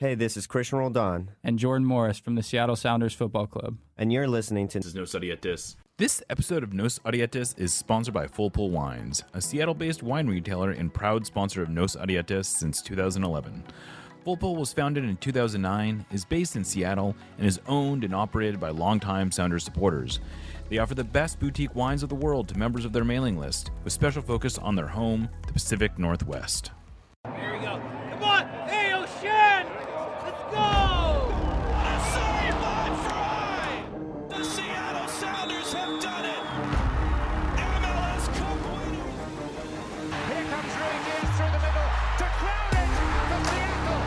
Hey, this is Christian Roldan. And Jordan Morris from the Seattle Sounders Football Club. And you're listening to This is Nos Odietis. This episode of Nos Odietis is sponsored by Full Pull Wines, a Seattle-based wine retailer and proud sponsor of Nos Odietis since 2011. Full Pull was founded in 2009, is based in Seattle, and is owned and operated by longtime Sounders supporters. They offer the best boutique wines of the world to members of their mailing list, with special focus on their home, the Pacific Northwest. Here we go. Come on! Hey, O'Shan! Let's go! A sideline fry! The Seattle Sounders have done it! MLS Cup winners! Here comes Ray Gibbs through the middle to crown it for Seattle!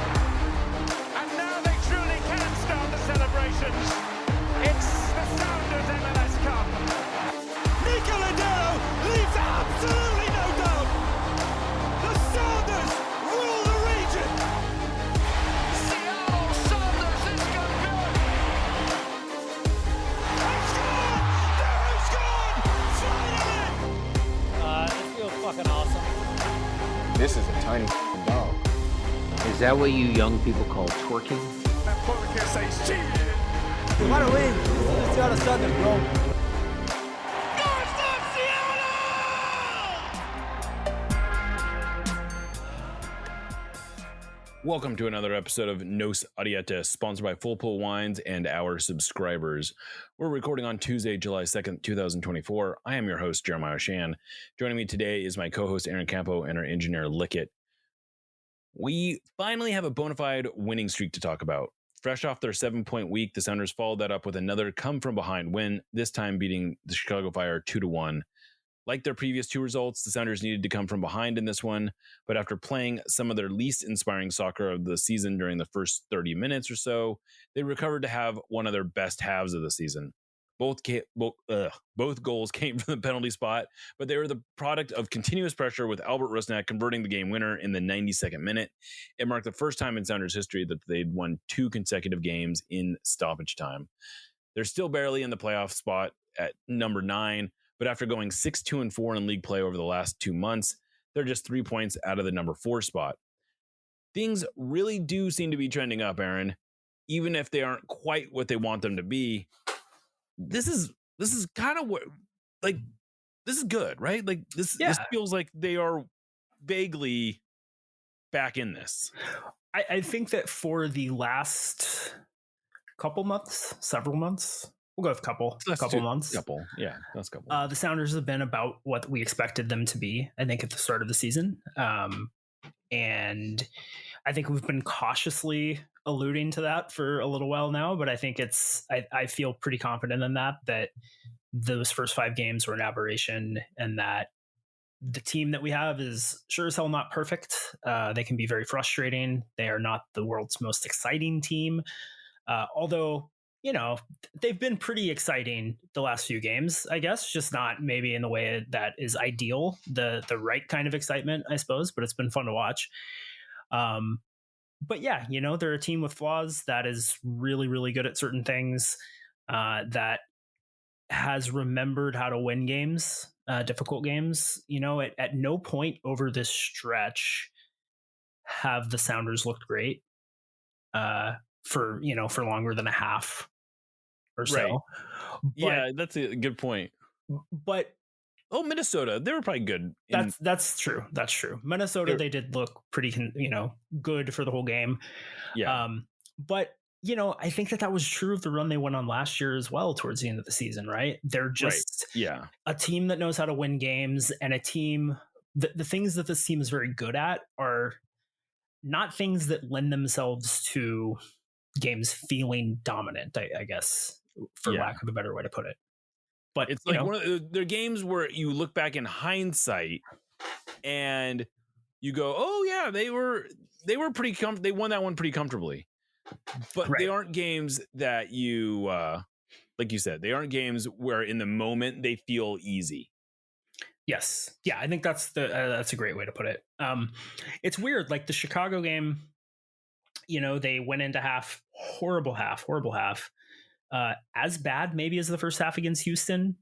And now they truly can start the celebrations. It's the Sounders MLS Cup. Nicola Dero leaves absolutely no doubt! The Sounders rule the region! Seattle Sounders is gonna do it! They've scored! They've scored! Finally! This feels fucking awesome. This is a tiny dog. Is that what you young people call twerking? That podcast says cheated! You wanna win? This is the Seattle Sounders, bro. Welcome to another episode of Nos Odietis, sponsored by Full Pull Wines and our subscribers. We're recording on Tuesday, July 2nd, 2024. I am your host, Jeremiah Shan. Joining me today is my co-host, Aaron Campo, and our engineer, Lickett. We finally have a bona fide winning streak to talk about. Fresh off their 7-point week, the Sounders followed that up with another come-from-behind win, this time beating the Chicago Fire 2-1. Like their previous two results, the Sounders needed to come from behind in this one, but after playing some of their least inspiring soccer of the season during the first 30 minutes or so, they recovered to have one of their best halves of the season. Both goals came from the penalty spot, but they were the product of continuous pressure, with Albert Rusnák converting the game winner in the 92nd minute. It marked the first time in Sounders history that they'd won 2 consecutive games in stoppage time. They're still barely in the playoff spot at number 9, but after going 6-2-4 in league play over the last 2 months, they're just 3 points out of the number 4 spot. Things really do seem to be trending up, Aaron, even if they aren't quite what they want them to be. This is kind of what, like, this is good, right? Like this feels like they are vaguely back in this. I think that for the last several months, we'll go with couple months. That's couple. The Sounders have been about what we expected them to be, I think, at the start of the season. And I think we've been cautiously alluding to that for a little while now, but I think I feel pretty confident in that those first 5 games were an aberration, and that the team that we have is sure as hell not perfect. They can be very frustrating. They are not the world's most exciting team. Although, you know, they've been pretty exciting the last few games, I guess, just not maybe in the way that is ideal, the right kind of excitement, I suppose, but it's been fun to watch. But yeah, you know, they're a team with flaws that is really, really good at certain things, that has remembered how to win games, difficult games. You know, at no point over this stretch have the Sounders looked great for longer than a half or so. Right. Yeah, that's a good point. But Minnesota, they were probably good. That's true. That's true. Minnesota, they did look pretty, good for the whole game. Yeah. But, I think that was true of the run they went on last year as well towards the end of the season, right? They're just a team that knows how to win games, and a team, the things that this team is very good at are not things that lend themselves to games feeling dominant, I guess, for lack of a better way to put it. But it's like one of their games where you look back in hindsight and you go, "Oh yeah, they were pretty they won that one pretty comfortably." But they aren't games that you like you said, they aren't games where in the moment they feel easy. Yes. Yeah, I think that's a great way to put it. It's weird, like the Chicago game, they went into horrible half. As bad maybe as the first half against Houston,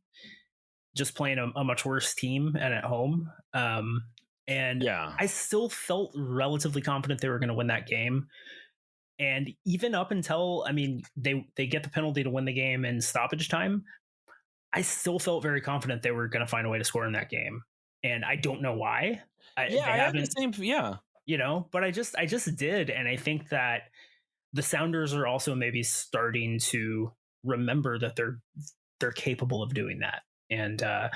just playing a much worse team and at home. I still felt relatively confident they were going to win that game. And even up until, I mean, they get the penalty to win the game in stoppage time, I still felt very confident they were going to find a way to score in that game. And I don't know why. I had the same. Yeah. But I just did. And I think that the Sounders are also maybe starting to remember that they're capable of doing that. And I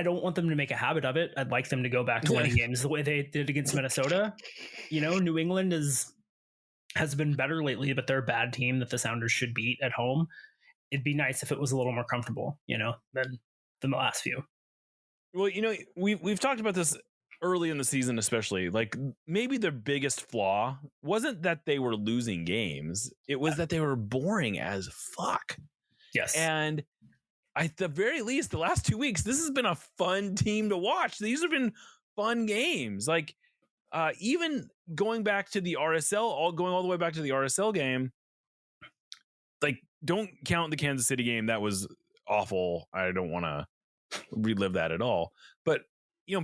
don't want them to make a habit of it. I'd like them to go back to winning games the way they did against Minnesota. New England has been better lately, but they're a bad team that the Sounders should beat at home. It'd be nice if it was a little more comfortable, than the last few. Well, we've talked about this early in the season, especially. Like, maybe their biggest flaw wasn't that they were losing games; it was that they were boring as fuck. Yes, and at the very least, the last 2 weeks, this has been a fun team to watch. These have been fun games. Like, even going back to the RSL, going all the way back to the RSL game. Like, don't count the Kansas City game. That was awful. I don't want to relive that at all. But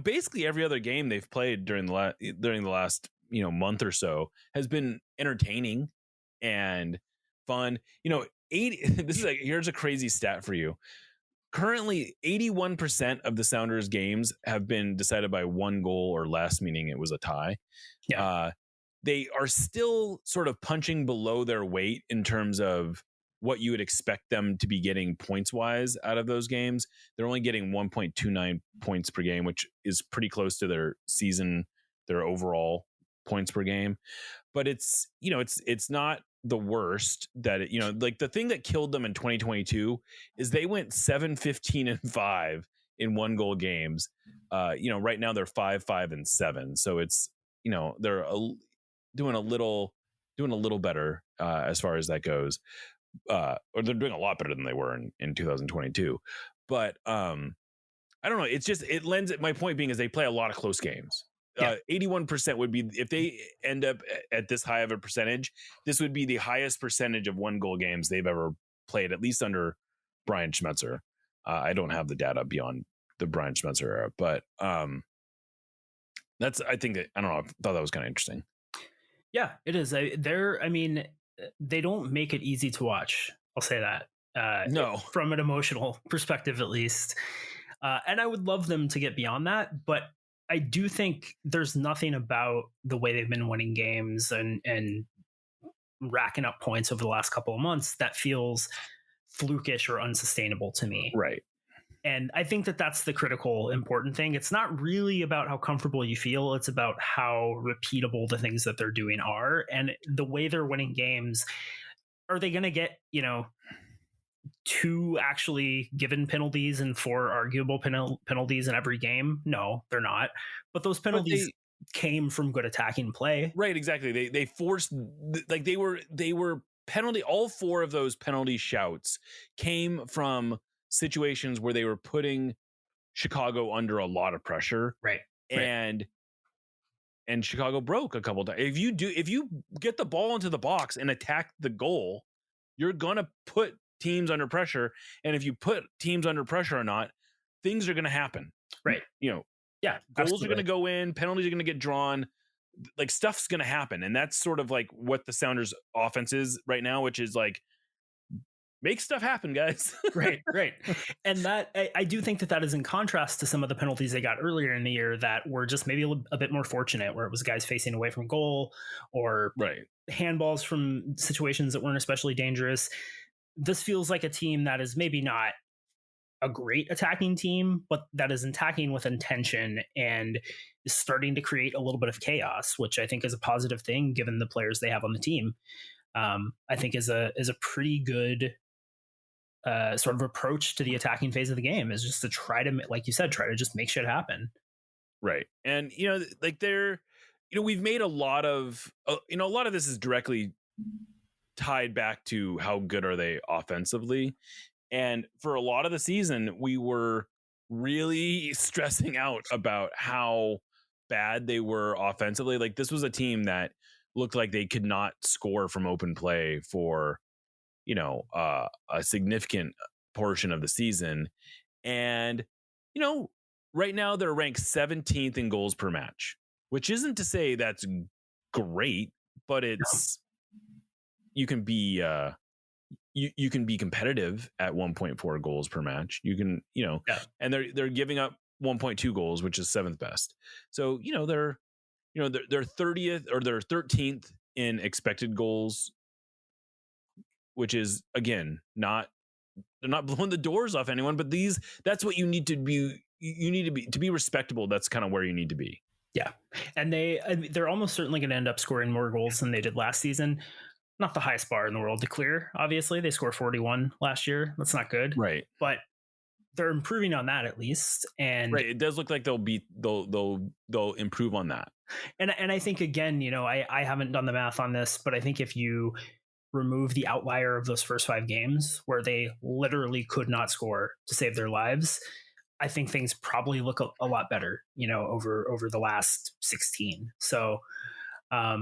basically every other game they've played during the last month or so has been entertaining and fun. 80. Here's a crazy stat for you. Currently, 81% of the Sounders games have been decided by 1 goal or less, meaning it was a tie. Yeah. They are still sort of punching below their weight in terms of what you would expect them to be getting points wise out of those games. They're only getting 1.29 points per game, which is pretty close to their overall points per game. But it's not the worst that like the thing that killed them in 2022 is they went 7-15-5 in 1 goal games. Right now they're 5-5-7. So it's, they're doing a little better as far as that goes. Or they're doing a lot better than they were in 2022. But I don't know. It's just, it lends it. My point being is they play a lot of close games. 81% would be, if they end up at this high of a percentage, this would be the highest percentage of 1 goal games they've ever played, at least under Brian Schmetzer. I don't have the data beyond the Brian Schmetzer era, but I don't know. I thought that was kind of interesting. Yeah, it is. They don't make it easy to watch. I'll say that. No. From an emotional perspective, at least. And I would love them to get beyond that, but I do think there's nothing about the way they've been winning games and racking up points over the last couple of months that feels flukish or unsustainable to me. Right. And I think that that's the critical, important thing. It's not really about how comfortable you feel. It's about how repeatable the things that they're doing are. And the way they're winning games, are they going to get, 2 actually given penalties and 4 arguable penalties in every game? No, they're not. But those penalties came from good attacking play. Right, exactly. They forced, like they were penalty. All 4 of those penalty shouts came from situations where they were putting Chicago under a lot of pressure. Right. And Chicago broke a couple times. If you get the ball into the box and attack the goal, you're going to put teams under pressure. And if you put teams under pressure or not, things are going to happen. Right. Yeah. Goals absolutely. are going to go in, penalties are going to get drawn, like stuff's going to happen. And that's sort of like what the Sounders offense is right now, which is like, make stuff happen, guys. Right. And that I do think that is in contrast to some of the penalties they got earlier in the year that were just maybe a bit more fortunate, where it was guys facing away from goal or handballs from situations that weren't especially dangerous. This feels like a team that is maybe not a great attacking team, but that is attacking with intention and is starting to create a little bit of chaos, which I think is a positive thing given the players they have on the team. I think is a pretty good sort of approach to the attacking phase of the game, is just to try to, like you said, try to just make shit happen. Right. And, we've made a lot of this is directly tied back to how good are they offensively. And for a lot of the season, we were really stressing out about how bad they were offensively. Like, this was a team that looked like they could not score from open play for, a significant portion of the season. And, right now they're ranked 17th in goals per match, which isn't to say that's great, but it's you can be you can be competitive at 1.4 goals per match. You can, and they're giving up 1.2 goals, which is 7th best. So, they're 30th or they're 13th in expected goals, which is, again, they're not blowing the doors off anyone, but that's what you need to be. You need to be respectable. That's kind of where you need to be. Yeah. And they're almost certainly going to end up scoring more goals than they did last season. Not the highest bar in the world to clear. Obviously, they scored 41 last year. That's not good. Right. But they're improving on that at least. And right. It does look like they'll improve on that. And I think, again, I haven't done the math on this, but I think if you remove the outlier of those first 5 games where they literally could not score to save their lives, I think things probably look a lot better, over the last 16. So, I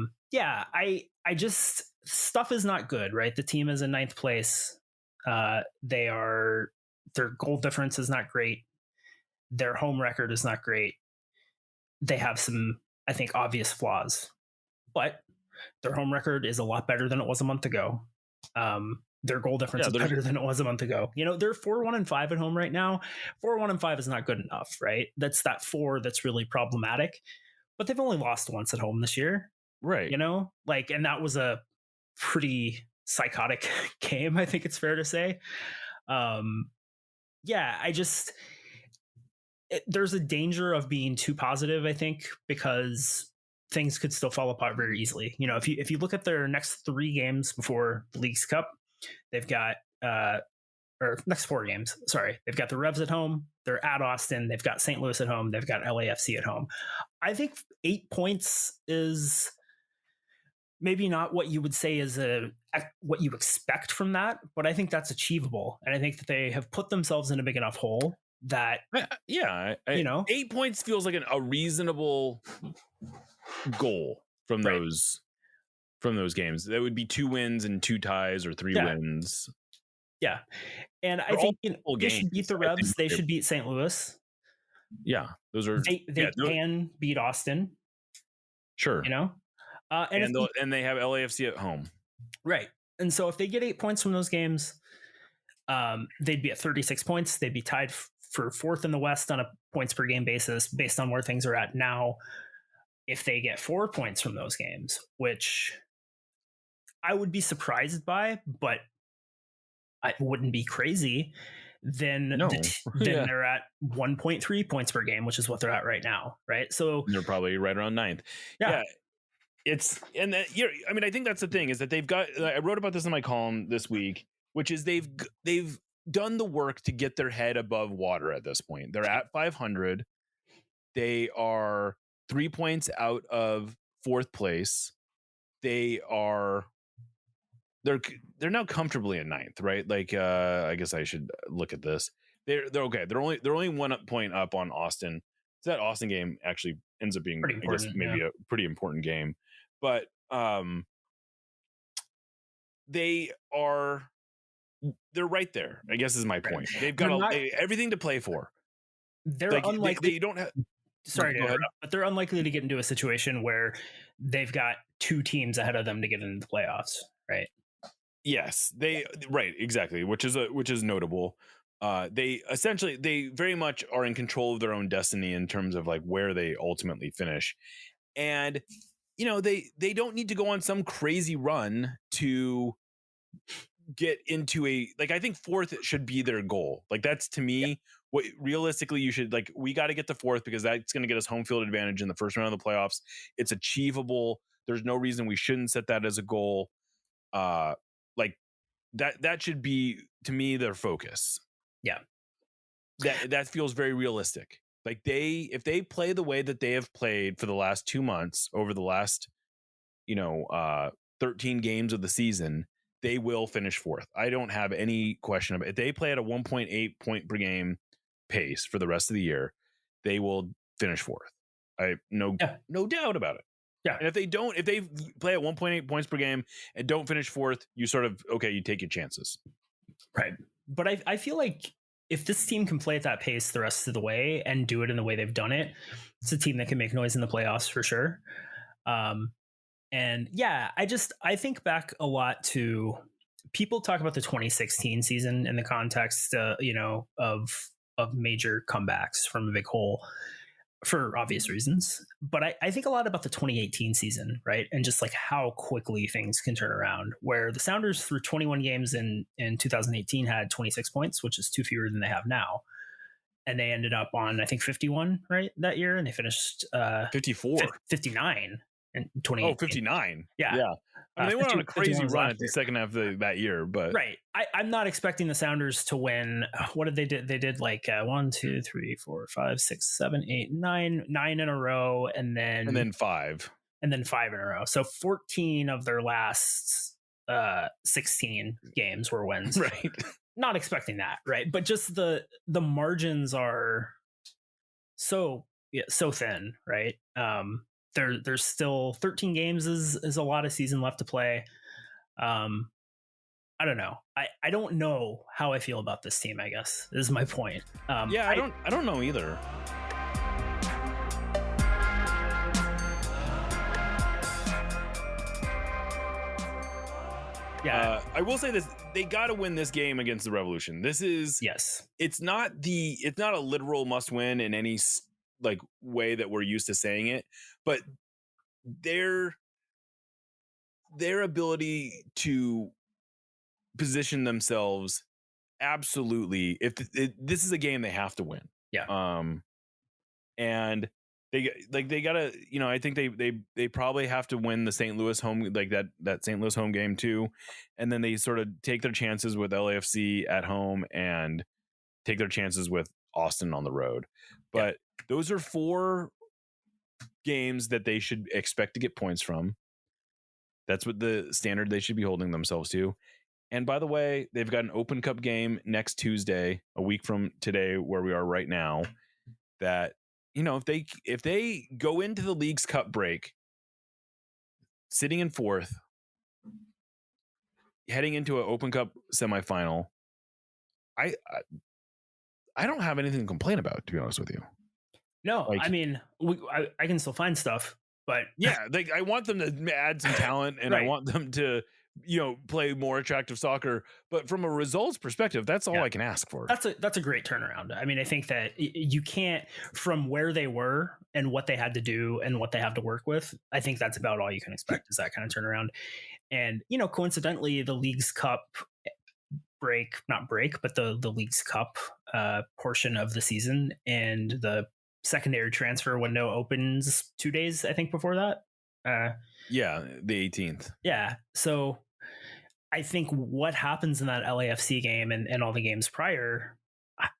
just, stuff is not good, right? The team is in 9th place. Their goal difference is not great. Their home record is not great. They have some, I think, obvious flaws, but their home record is a lot better than it was a month ago. Their goal difference is better than it was a month ago. They're 4-1-5 at home right now. 4-1-5 is not good enough, right? That's that 4 that's really problematic. But they've only lost once at home this year, right? And that was a pretty psychotic game, I think it's fair to say. There's a danger of being too positive, I think, because things could still fall apart very easily. If you look at their next 3 games before the League's Cup, they've got or next 4 games. Sorry, they've got the Revs at home. They're at Austin. They've got St. Louis at home. They've got LAFC at home. I think 8 points is maybe not what you would say is what you expect from that, but I think that's achievable. And I think that they have put themselves in a big enough hole that 8 points feels like a reasonable goal from those games. That would be 2 wins and 2 ties or 3 wins. Yeah. And I think they should beat the Revs. They should beat St. Louis. Yeah. Those are they can beat Austin. Sure. And they have LAFC at home. Right. And so if they get 8 points from those games, they'd be at 36 points. They'd be tied for 4th in the West on a points per game basis based on where things are at now. If they get 4 points from those games, which I would be surprised by, but I wouldn't be crazy, then they're at 1.3 points per game, which is what they're at right now. Right. So they're probably right around 9th. Yeah. I think that's the thing is that they've got, I wrote about this in my column this week, which is they've done the work to get their head above water at this point. They're at 500. They are 3 points out of 4th place. They're now comfortably in 9th, right? Like, I guess I should look at this. They're okay. They're only 1 point up on Austin. So that Austin game actually ends up being, I guess, maybe a pretty important game. But they're right there, I guess is my point. They've got everything to play for. They're unlikely. They don't have. Sorry to interrupt, but they're unlikely to get into a situation where they've got 2 teams ahead of them to get into the playoffs, right? Yes, right, exactly, which is notable. They very much are in control of their own destiny in terms of like where they ultimately finish. And they don't need to go on some crazy run to get into I think 4th should be their goal. Like that's to me what realistically you should we got to get to 4th because that's going to get us home field advantage in the first round of the playoffs. It's achievable. There's no reason we shouldn't set that as a goal. That should be to me their focus. Yeah. That feels very realistic. Like if they play the way that they have played for the last 2 months over the last 13 games of the season, they will finish 4th. I don't have any question about it. If they play at a 1.8 point per game pace for the rest of the year, they will finish 4th. No doubt about it. Yeah. And if they play at 1.8 points per game and don't finish 4th, you sort of, you take your chances. Right. But I feel like if this team can play at that pace the rest of the way and do it in the way they've done it, it's a team that can make noise in the playoffs for sure. And yeah, I think back a lot to people talk about the 2016 season in the context, of major comebacks from a big hole for obvious reasons. But I think a lot about the 2018 season, right? And just like how quickly things can turn around, where the Sounders through 21 games in 2018 had 26 points, which is 2 fewer than they have now. And they ended up on, I think, 51, right, that year. And they finished 54. 59 in 2018. Oh, 59. Yeah. I mean, they went on a crazy 51 was run last at the year. second half of that year, but Right. I'm not expecting the Sounders to win. What did they do? They did like 1, 2, 3, 4, 5, 6, 7, 8, 9 in a row, and then 5. and then 5 in a row. So 14 of their last 16 games were wins. Right. Not expecting that, right? But just the margins are so thin, right? There's still 13 games is a lot of season left to play. I don't know. I don't know how I feel about this team, I guess, is my point. I don't know either. Yeah. I will say this: they got to win this game against the Revolution. This is Yes. It's not a literal must win in any like way that we're used to saying it, but their ability to position themselves absolutely. If this is a game they have to win, and they gotta, I think they probably have to win the St. Louis home, like that St. Louis home game too, and then they sort of take their chances with LAFC at home and take their chances with Austin on the road. But those are 4 games that they should expect to get points from. That's what the standard they should be holding themselves to. And by the way, they've got an Open Cup game next Tuesday, a week from today, where we are right now. That, if they go into the League's Cup break sitting in 4th, heading into an Open Cup semifinal, I don't have anything to complain about, to be honest with you. No, Like, I mean, I can still find stuff, but I want them to add some talent, and Right. I want them to, play more attractive soccer. But from a results perspective, that's all I can ask for. That's a great turnaround. I mean, I think that you can't, from where they were and what they had to do and what they have to work with, I think that's about all you can expect is that kind of turnaround. And, coincidentally, the League's Cup not break, but the League's Cup portion of the season and the secondary transfer window opens 2 days, I think, before that. The 18th. Yeah. So I think what happens in that LAFC game and all the games prior,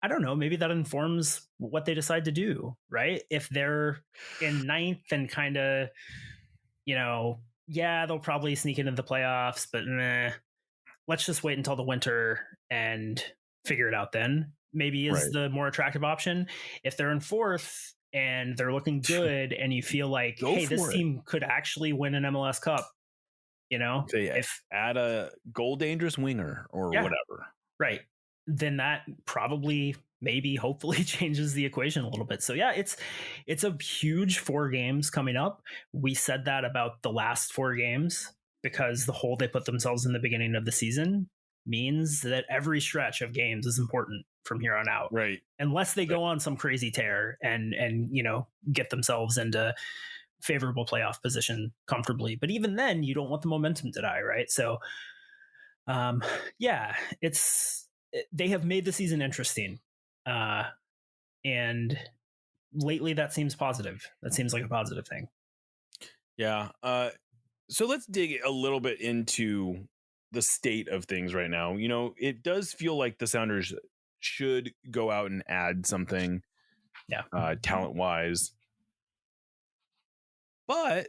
I don't know, maybe that informs what they decide to do, right? If they're in 9th and kind of, they'll probably sneak into the playoffs, but let's just wait until the winter and figure it out then. Maybe is the more attractive option. If they're in 4th and they're looking good and you feel like, hey, this team could actually win an MLS Cup, if add a goal dangerous winger or whatever, right, then that probably hopefully changes the equation a little bit. So yeah, it's a huge 4 games coming up. We said that about the last 4 games because the hole they put themselves in the beginning of the season means that every stretch of games is important from here on out, right? Unless they go on some crazy tear and get themselves into favorable playoff position comfortably. But even then, you don't want the momentum to die, right? So, they have made the season interesting, and lately that seems positive. That seems like a positive thing. Yeah. So let's dig a little bit into the state of things right now. It does feel like the Sounders should go out and add something, talent wise. But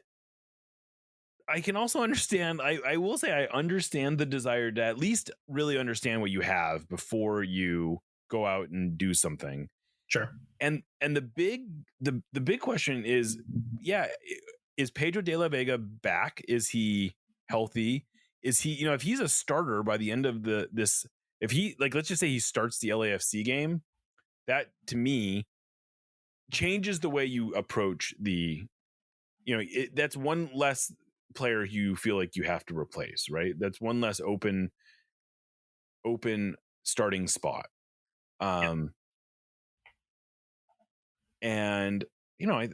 I can also understand, I will say I understand the desire to at least really understand what you have before you go out and do something. Sure. And the big question is, is Pedro de la Vega back? Is he healthy? Is he, if he's a starter by the end of this, if he, let's just say he starts the LAFC game, that to me changes the way you approach the, that's one less player you feel like you have to replace, right? That's one less open starting spot. And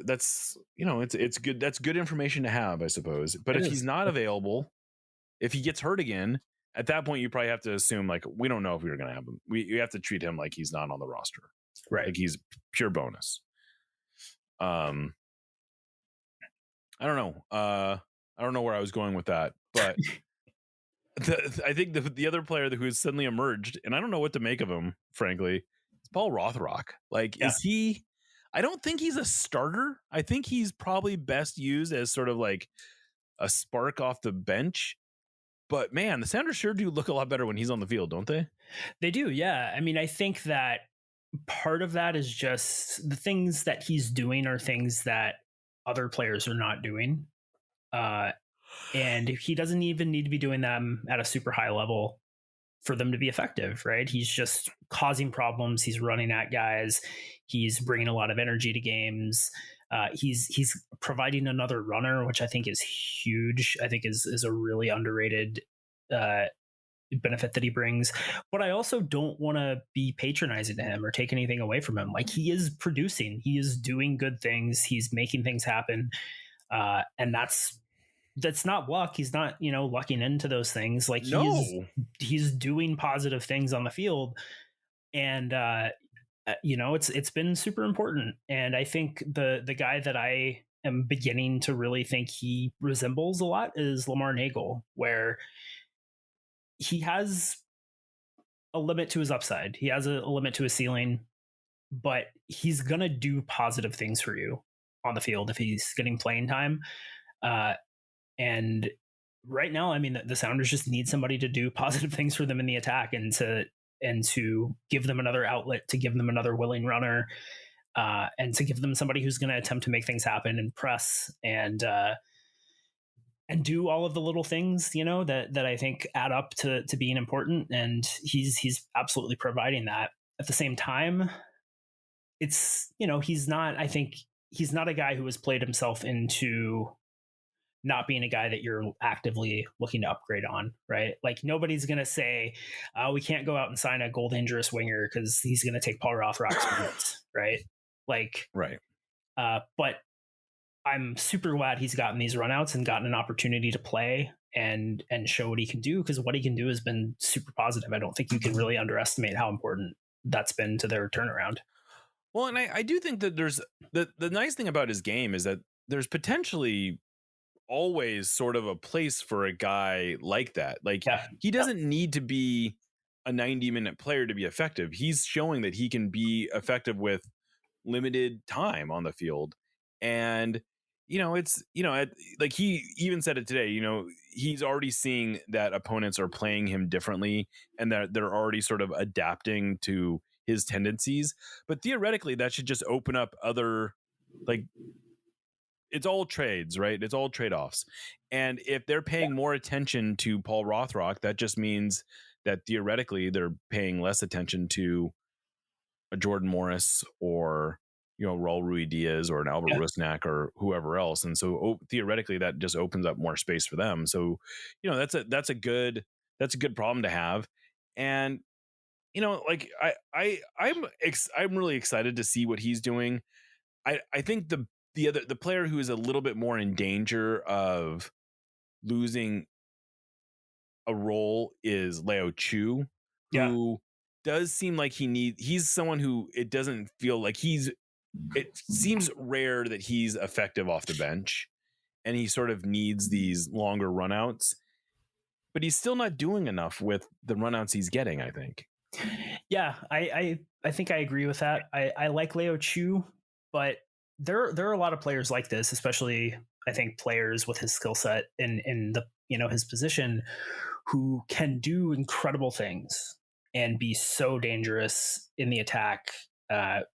that's it's good. That's good information to have, I suppose. But if he's not available, if he gets hurt again, at that point you probably have to assume like we don't know if we're going to have him. You have to treat him like he's not on the roster, right? Like he's pure bonus. I don't know. I don't know where I was going with that, but I think the other player who has suddenly emerged, and I don't know what to make of him, frankly, is Paul Rothrock. Like, is he? I don't think he's a starter. I think he's probably best used as sort of like a spark off the bench. But man, the Sounders sure do look a lot better when he's on the field, don't they? They do, yeah. I mean, I think that part of that is just the things that he's doing are things that other players are not doing. And he doesn't even need to be doing them at a super high level for them to be effective, right? He's just causing problems. He's running at guys. He's bringing a lot of energy to games. He's providing another runner, which I think is huge. I think is a really underrated benefit that he brings. But I also don't want to be patronizing to him or take anything away from him. Like, he is producing. He is doing good things. He's making things happen. And that's not luck. He's not, lucking into those things. Like, he's doing positive things on the field. And, it's been super important. And I think the guy that I am beginning to really think he resembles a lot is Lamar Nagel, where he has a limit to his upside. He has a limit to his ceiling, but he's going to do positive things for you on the field if he's getting playing time. And right now, I mean, the Sounders just need somebody to do positive things for them in the attack and to give them another outlet, to give them another willing runner, and to give them somebody who's going to attempt to make things happen and press and do all of the little things, that I think add up to being important. And he's absolutely providing that. At the same time, it's, he's not a guy who has played himself into not being a guy that you're actively looking to upgrade on, right? Like, nobody's going to say, we can't go out and sign a goal dangerous winger because he's going to take Paul Rothrock's minutes, right? Like, right. But I'm super glad he's gotten these runouts and gotten an opportunity to play and show what he can do, because what he can do has been super positive. I don't think you can really underestimate how important that's been to their turnaround. Well, and I do think that there's the nice thing about his game is that there's potentially always sort of a place for a guy like that. Like, he doesn't need to be a 90-minute player to be effective. He's showing that he can be effective with limited time on the field. And, it's, like he even said it today, he's already seeing that opponents are playing him differently and that they're already sort of adapting to his tendencies. But theoretically, that should just open up other, like, it's all trades, right? It's all trade-offs. And if they're paying more attention to Paul Rothrock, that just means that theoretically they're paying less attention to a Jordan Morris or, Raul Ruidiaz or an Albert Rusnák or whoever else. And so theoretically that just opens up more space for them. So, that's a good problem to have. And, like I'm really excited to see what he's doing. I think the player who is a little bit more in danger of losing a role is Leo Chu, who does seem like he's someone who it doesn't feel like it seems rare that he's effective off the bench, and he sort of needs these longer runouts, but he's still not doing enough with the runouts he's getting, I think. Yeah, I think I agree with that. I like Leo Chu, but there are a lot of players like this, especially I think players with his skill set in the his position, who can do incredible things and be so dangerous in the attack,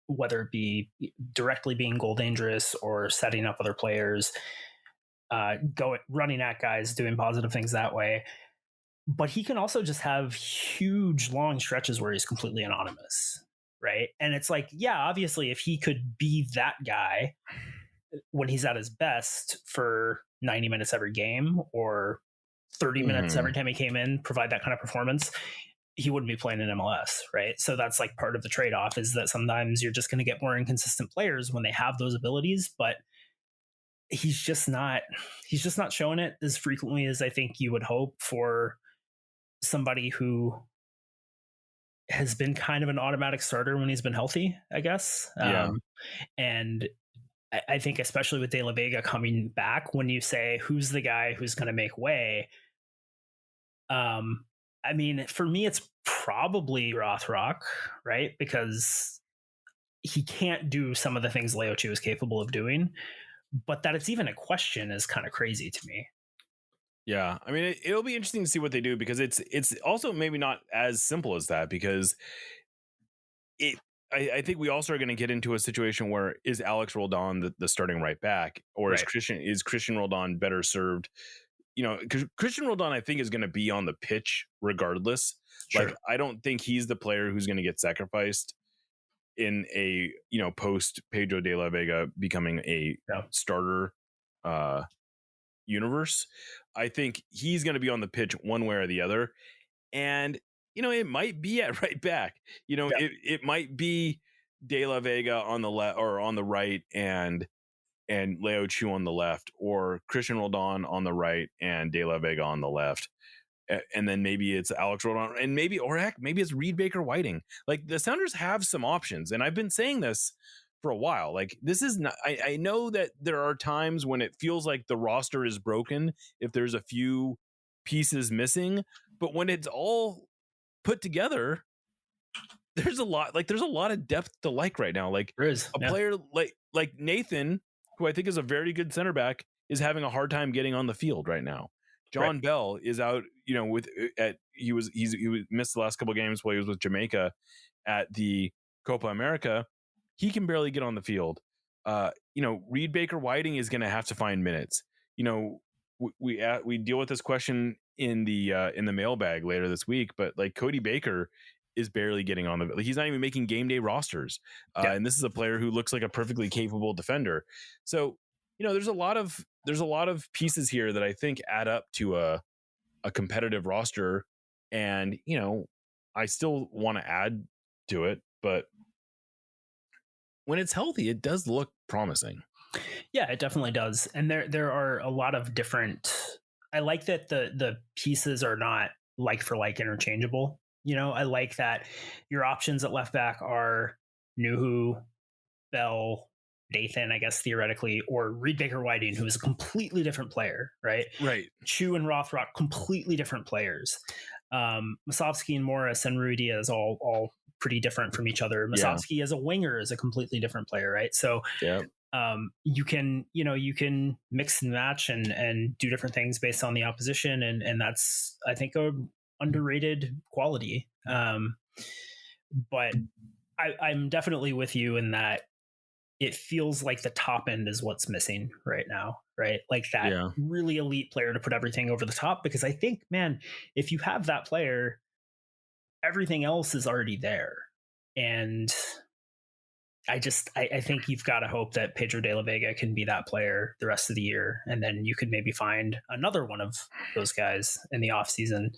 whether it be directly being goal dangerous or setting up other players, running at guys, doing positive things that way. But he can also just have huge long stretches where he's completely anonymous. Right. And it's like, yeah, obviously, if he could be that guy when he's at his best for 90 minutes every game or 30 minutes every time he came in, provide that kind of performance, he wouldn't be playing in MLS, right? So that's like part of the trade-off, is that sometimes you're just going to get more inconsistent players when they have those abilities, but he's just not showing it as frequently as I think you would hope for somebody who has been kind of an automatic starter when he's been healthy, I guess. And I think especially with De La Vega coming back, when you say who's the guy who's going to make way, I mean, for me, it's probably Rothrock, right? Because he can't do some of the things Leo Chu is capable of doing, but that it's even a question is kind of crazy to me. Yeah, I mean, it'll be interesting to see what they do, because it's also maybe not as simple as that, because I think we also are going to get into a situation where, is Alex Roldan the starting right back, or is Christian Roldan better served? Because Christian Roldan, I think, is going to be on the pitch regardless. Sure. Like, I don't think he's the player who's going to get sacrificed in a post Pedro de la Vega becoming a starter universe. I think he's going to be on the pitch one way or the other, and it might be at right back. It might be De La Vega on the left or on the right, and Leo Chu on the left, or Christian Roldan on the right and De La Vega on the left. And then maybe it's Alex Roldan, and maybe it's Reed Baker Whiting. Like, the Sounders have some options, and I've been saying this for a while. Like, this is not, I know that there are times when it feels like the roster is broken if there's a few pieces missing, but when it's all put together, there's a lot of depth to like right now. Like, there is a player like Nathan, who I think is a very good center back, is having a hard time getting on the field right now. John Bell is out, he missed the last couple of games while he was with Jamaica at the Copa America. He can barely get on the field. Reed Baker Whiting is going to have to find minutes. We deal with this question in the mailbag later this week, but like, Cody Baker is barely getting on he's not even making game day rosters. And this is a player who looks like a perfectly capable defender. So, there's a lot of pieces here that I think add up to a competitive roster. And, I still want to add to it, but when it's healthy, it does look promising. Yeah, it definitely does. And there are a lot of different, I like that the pieces are not like for like interchangeable. I like that your options at left back are Nuhu, Bell, Nathan, I guess theoretically, or Reed Baker Whiting, who is a completely different player, right? Right. Chu and Rothrock, completely different players. Masovsky and Morris and Rudy is all pretty different from each other. Masovsky as a winger is a completely different player, right? So you can mix and match and do different things based on the opposition, and that's, I think, a underrated quality. But I'm definitely with you in that it feels like the top end is what's missing right now, right? Like that really elite player to put everything over the top, because I think, man, if you have that player, everything else is already there. And I think you've got to hope that Pedro de la Vega can be that player the rest of the year. And then you could maybe find another one of those guys in the off season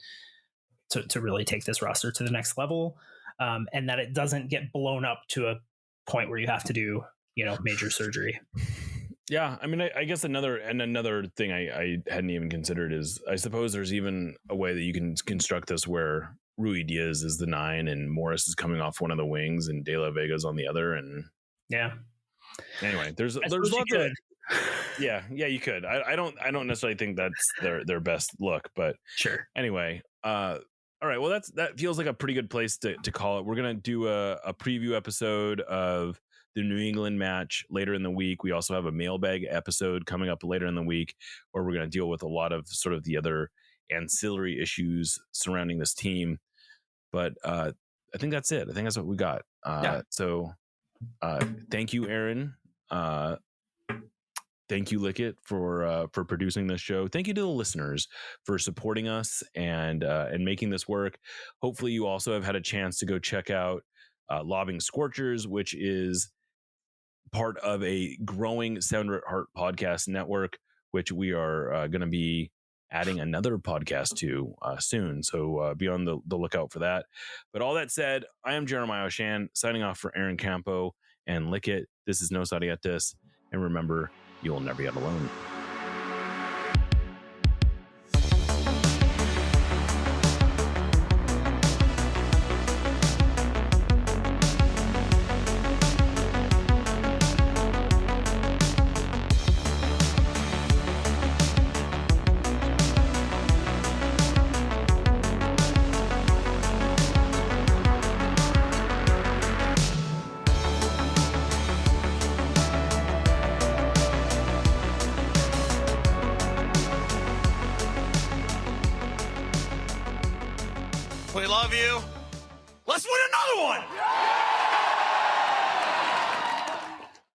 to really take this roster to the next level. And that it doesn't get blown up to a point where you have to do, major surgery. Yeah. I mean, I guess another thing I hadn't even considered is, I suppose there's even a way that you can construct this where Rui Diaz is the 9 and Morris is coming off one of the wings and De La Vega's on the other. And anyway, there's lots of, you could. I don't necessarily think that's their best look, but sure. Anyway, all right. Well, that feels like a pretty good place to call it. We're going to do a preview episode of the New England match later in the week. We also have a mailbag episode coming up later in the week where we're going to deal with a lot of sort of the other ancillary issues surrounding this team. But I think that's it. I think that's what we got. So thank you, Aaron. Thank you, Lickett, for producing this show. Thank you to the listeners for supporting us and making this work. Hopefully you also have had a chance to go check out Lobbing Scorchers, which is part of a growing Sounder at Heart podcast network which we are going to be adding another podcast to soon. So be on the lookout for that. But all that said, I am Jeremiah O'Shan, signing off for Aaron Campo and Lickett. This is Nos Audietis. And remember, you will never get alone. We love you. Let's win another one.